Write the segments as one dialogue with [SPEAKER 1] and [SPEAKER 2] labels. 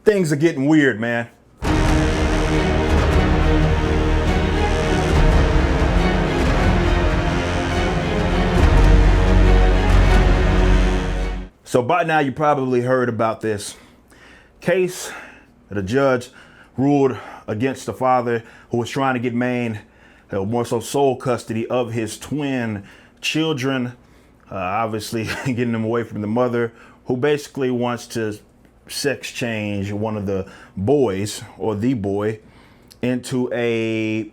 [SPEAKER 1] Things are getting weird, man. So by now you probably heard about this case that a judge ruled against the father who was trying to get more so sole custody of his twin children, obviously getting them away from the mother, who basically wants to sex change one of the boys, or the boy, into a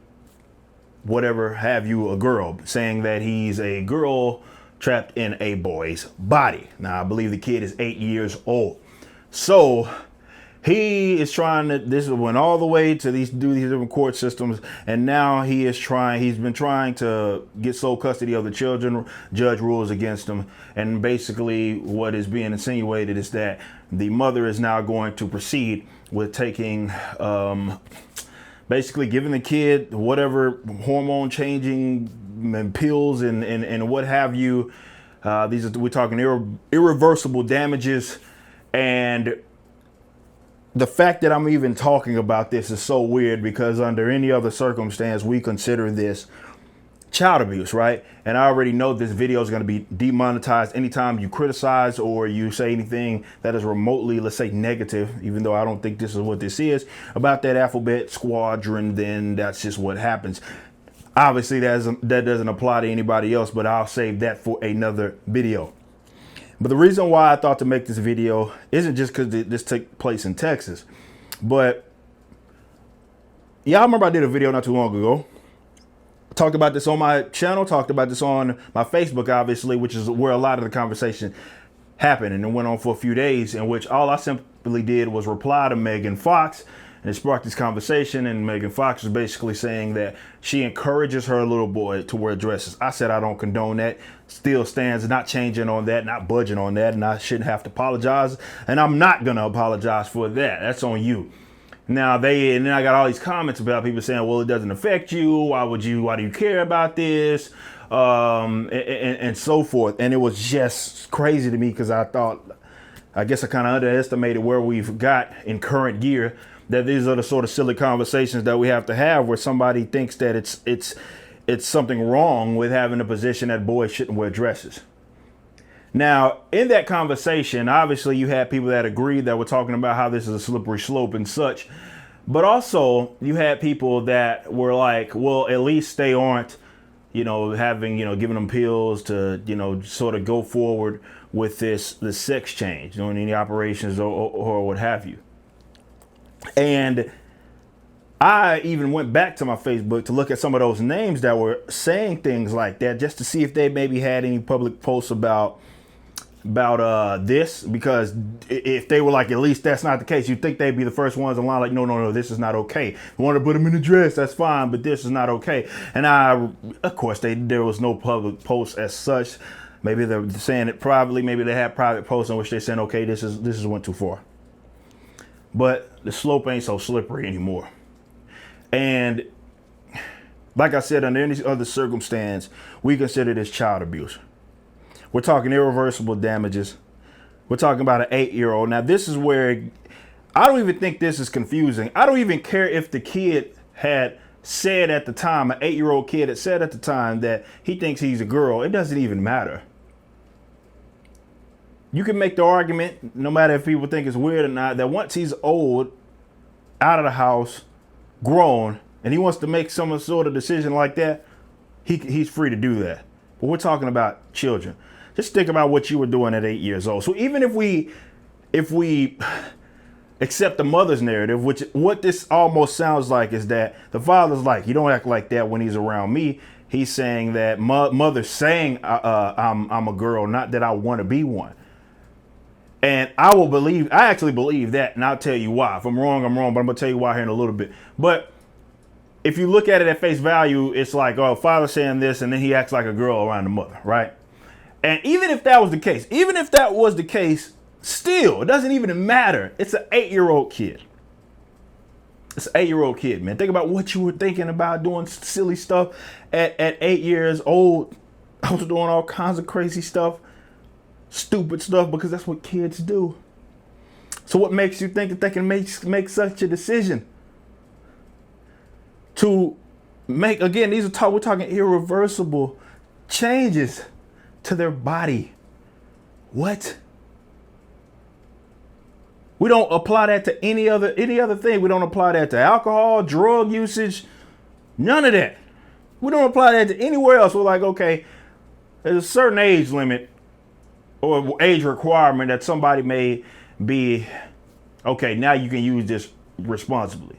[SPEAKER 1] whatever have you, a girl, saying that he's a girl trapped in a boy's body. Now, I believe the kid is 8 years old. So he is trying to, this went all the way to these different court systems. And now he's been trying to get sole custody of the children. Judge rules against him. And basically what is being insinuated is that the mother is now going to proceed with taking, basically giving the kid whatever hormone changing and pills and what have you. We're talking irreversible damages. And the fact that I'm even talking about this is so weird, because under any other circumstance, we consider this child abuse, right? And I already know this video is going to be demonetized anytime you criticize or you say anything that is remotely, let's say, negative, even though I don't think this is what this is, about that Alphabet Squadron. Then that's just what happens. Obviously, that doesn't apply to anybody else, but I'll save that for another video. But the reason why I thought to make this video isn't just because this took place in Texas, but y'all remember I did a video not too long ago. Talked about this on my channel, talked about this on my Facebook, obviously, which is where a lot of the conversation happened, and it went on for a few days, in which all I simply did was reply to Megan Fox, and it sparked this conversation. And Megan Fox was basically saying that she encourages her little boy to wear dresses. I said I don't condone that. Still stands, not changing on that, not budging on that, and I shouldn't have to apologize, and I'm not gonna apologize for that. That's on you. Now and then I got all these comments about people saying, well, it doesn't affect you. Why do you care about this? And so forth. And it was just crazy to me, because I guess I kind of underestimated where we've got in current year, that these are the sort of silly conversations that we have to have, where somebody thinks that it's something wrong with having a position that boys shouldn't wear dresses. Now, in that conversation, obviously you had people that agreed, that were talking about how this is a slippery slope and such. But also you had people that were like, well, at least they aren't, giving them pills to, sort of go forward with the sex change, doing any operations or what have you. And I even went back to my Facebook to look at some of those names that were saying things like that, just to see if they maybe had any public posts about this, because if they were like, at least that's not the case, you'd think they'd be the first ones in line, like, no, this is not okay. You want to put them in a dress, that's fine, but this is not okay. And of course, there was no public post as such. Maybe they're saying it privately, maybe they had private posts in which they're saying, okay, this went too far. But the slope ain't so slippery anymore. And like I said, under any other circumstance, we consider this child abuse. We're talking irreversible damages. We're talking about an 8-year-old. Now, this is where I don't even think this is confusing. I don't even care if the kid had said at the time, an 8-year-old kid had said at the time that he thinks he's a girl. It doesn't even matter. You can make the argument, no matter if people think it's weird or not, that once he's old, out of the house, grown, and he wants to make some sort of decision like that, he's free to do that. But we're talking about children. Just think about what you were doing at 8 years old. So even if we accept the mother's narrative, which what this almost sounds like is that the father's like, you don't act like that when he's around me. He's saying that mother's saying I'm a girl, not that I want to be one. And I actually believe that, and I'll tell you why. If I'm wrong, I'm wrong, but I'm gonna tell you why here in a little bit. But if you look at it at face value, it's like, oh, father saying this, and then he acts like a girl around the mother, right? And even if that was the case, still, it doesn't even matter. It's an 8-year-old kid. It's an 8-year-old kid, man. Think about what you were thinking about doing silly stuff at 8 years old. I was doing all kinds of crazy stuff, stupid stuff, because that's what kids do. So what makes you think that they can make such a decision? To make, again, we're talking irreversible changes to their body. What? We don't apply that to any other thing. We don't apply that to alcohol, drug usage, none of that. We don't apply that to anywhere else. We're like, okay, there's a certain age limit or age requirement that somebody may be, okay, now you can use this responsibly.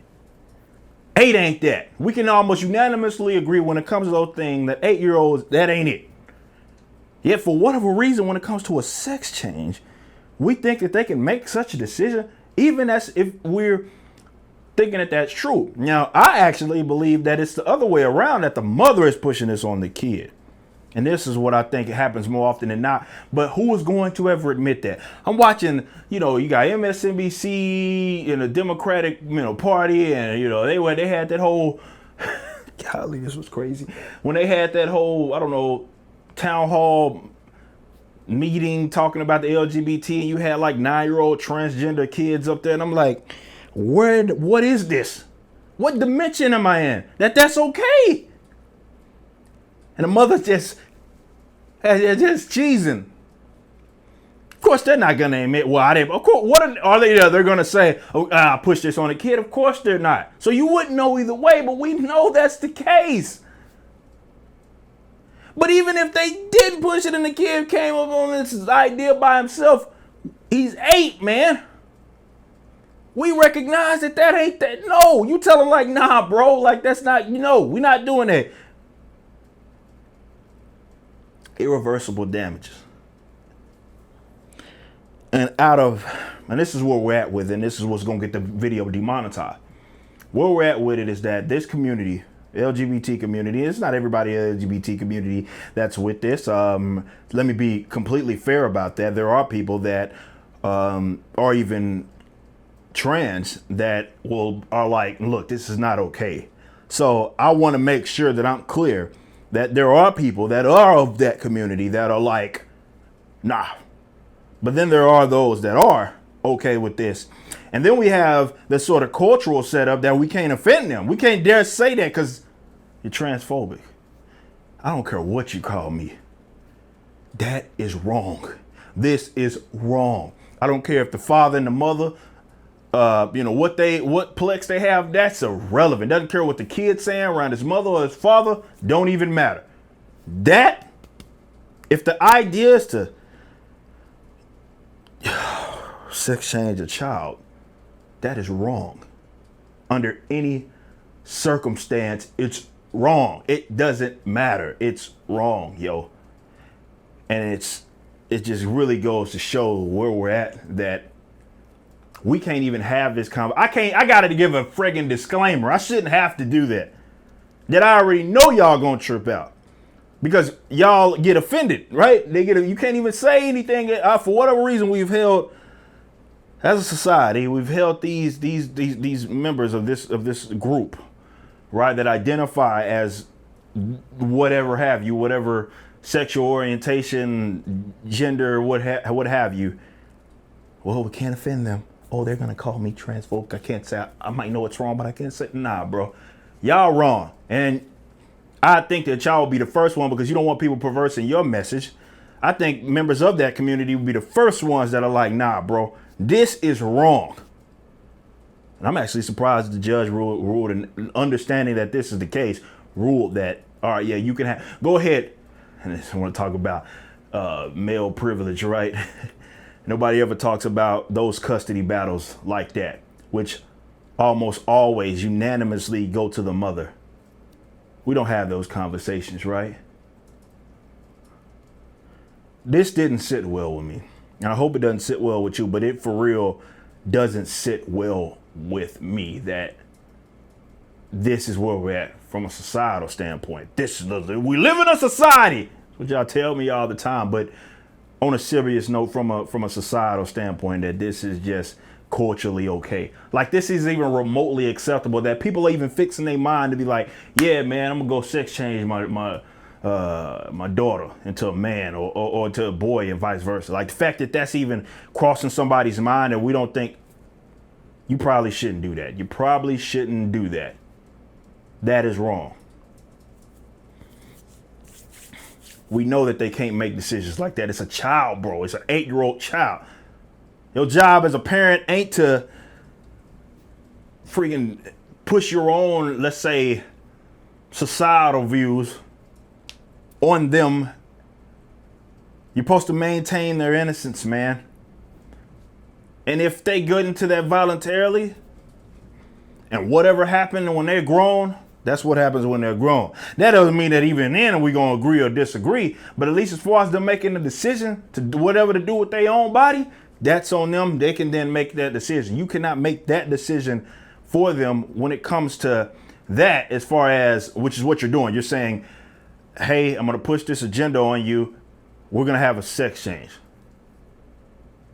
[SPEAKER 1] 8 ain't that. We can almost unanimously agree when it comes to those things that 8-year-olds, that ain't it. Yet for whatever reason, when it comes to a sex change, we think that they can make such a decision, even as if we're thinking that that's true. Now, I actually believe that it's the other way around, that the mother is pushing this on the kid. And this is what I think happens more often than not. But who is going to ever admit that? I'm watching, you got MSNBC in a Democratic, party, and, they had that whole, golly, this was crazy. When they had that whole, I don't know, town hall meeting talking about the LGBT, and you had like 9-year-old transgender kids up there, and I'm like, what is this? What dimension am I in? That's okay? And the mother just cheesing. Of course, they're not gonna admit. Of course, what are they? They're gonna say, "Oh, I push this on a kid." Of course, they're not. So you wouldn't know either way. But we know that's the case. But even if they didn't push it and the kid came up on this idea by himself, he's 8, man. We recognize that ain't that. No, you tell him like, nah, bro, like that's not. We're not doing that. Irreversible damages. And this is where we're at with it, and this is what's going to get the video demonetized. Where we're at with it is that this community, LGBT community, it's not everybody LGBT community that's with this. Let me be completely fair about that. There are people that are even trans that are like, look, this is not okay. So I want to make sure that I'm clear that there are people that are of that community that are like, nah. But then there are those that are okay with this. And then we have this sort of cultural setup that we can't offend them. We can't dare say that because you're transphobic. I don't care what you call me. That is wrong. This is wrong. I don't care if the father and the mother, what plex they have, that's irrelevant. Doesn't care what the kid's saying around his mother or his father, don't even matter. That, if the idea is to sex change a child, that is wrong. Under any circumstance, it's wrong. It doesn't matter. It's wrong, yo. And it just really goes to show where we're at, that we can't even have this conversation. I got to give a friggin' disclaimer. I shouldn't have to do that. That I already know y'all gonna trip out because y'all get offended, right? You can't even say anything. For whatever reason, we've held, as a society, we've held these members of this group, right, that identify as whatever have you, whatever sexual orientation, gender, what have you. Well, we can't offend them. Oh, they're gonna call me transphobic. I can't say, I might know it's wrong, but I can't say, nah, bro, y'all wrong. And I think that y'all will be the first one, because you don't want people perversing your message. I think members of that community will be the first ones that are like, nah, bro, this is wrong. And I'm actually surprised the judge ruled, and understanding that this is the case, ruled that, all right, yeah, you can go ahead. And I want to talk about male privilege, right? Nobody ever talks about those custody battles like that, which almost always unanimously go to the mother. We don't have those conversations, right? This didn't sit well with me. And I hope it doesn't sit well with you, but it for real doesn't sit well with me that this is where we're at from a societal standpoint. We live in a society, which y'all tell me all the time, but on a serious note, from a societal standpoint, that this is just culturally okay. Like, this is even remotely acceptable, that people are even fixing their mind to be like, yeah, man, I'm gonna go sex change my daughter into a man or to a boy and vice versa. Like, the fact that that's even crossing somebody's mind, and we don't think You probably shouldn't do that. You probably shouldn't do that. That is wrong. We know that they can't make decisions like that. It's a child, bro. It's an 8-year-old child. Your job as a parent ain't to freaking push your own, let's say, societal views on them. You're supposed to maintain their innocence, man. And if they get into that voluntarily, and whatever happened when they're grown, that's what happens when they're grown. That doesn't mean that even then we're going to agree or disagree. But at least as far as them making the decision to do whatever to do with their own body, that's on them. They can then make that decision. You cannot make that decision for them when it comes to that, as far as, which is what you're doing. You're saying, hey, I'm going to push this agenda on you. We're going to have a sex change.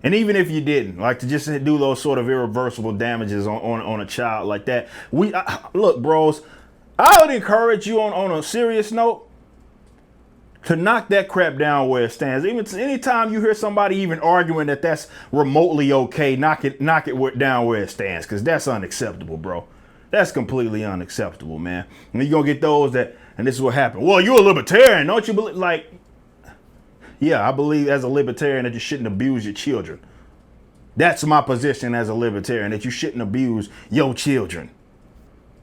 [SPEAKER 1] And even if you didn't, like, to just do those sort of irreversible damages on a child like that. Look, bros, I would encourage you on a serious note to knock that crap down where it stands. Even anytime you hear somebody even arguing that that's remotely okay, knock it down where it stands, because that's unacceptable, bro. That's completely unacceptable, man. And you're going to get those that, and this is what happened. Well, you're a libertarian, don't you believe? Like, yeah, I believe as a libertarian that you shouldn't abuse your children. That's my position as a libertarian, that you shouldn't abuse your children.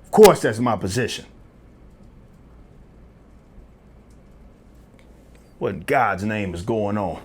[SPEAKER 1] Of course, that's my position. What in God's name is going on?